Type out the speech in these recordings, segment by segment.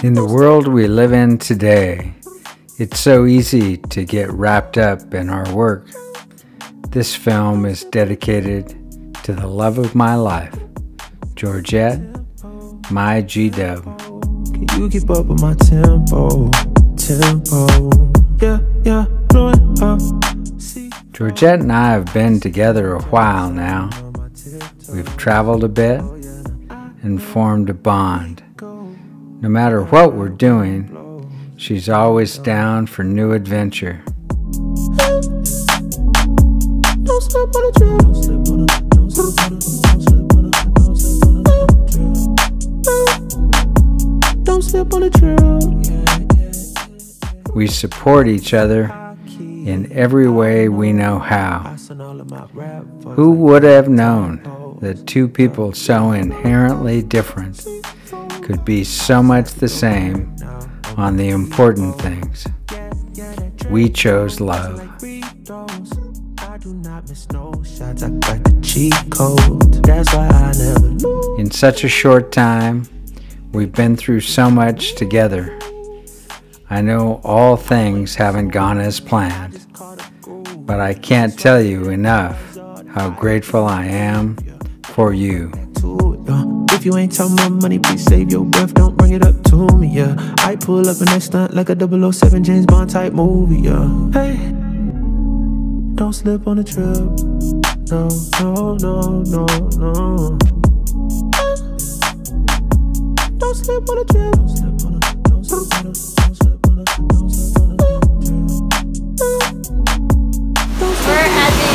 In the world we live in today, it's so easy to get wrapped up in our work. This film is dedicated to the love of my life, Georgette, my GDub. Can you keep up with my tempo? Yeah, blowing up. Georgette and I have been together a while now. We've traveled a bit and formed a bond. No matter what we're doing, she's always down for new adventure. We support each other in every way we know how. Who would have known that two people so inherently different could be so much the same on the important things? We chose love. In such a short time, we've been through so much together. I know all things haven't gone as planned, but I can't tell you enough how grateful I am for you. If you ain't talking about money, please save your breath, don't bring it up to me, yeah. I pull up in that stunt like a 007 James Bond type movie, yeah. Hey, don't slip on the trip. No. Don't slip on the trip. We're at the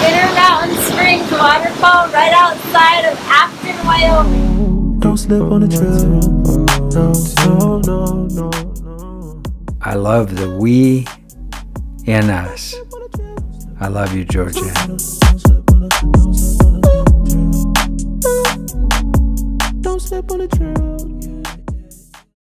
Inner Mountain Springs waterfall right outside of Afton, Wyoming. Don't slip on the trail. No. I love the we in us. I love you, Georgette.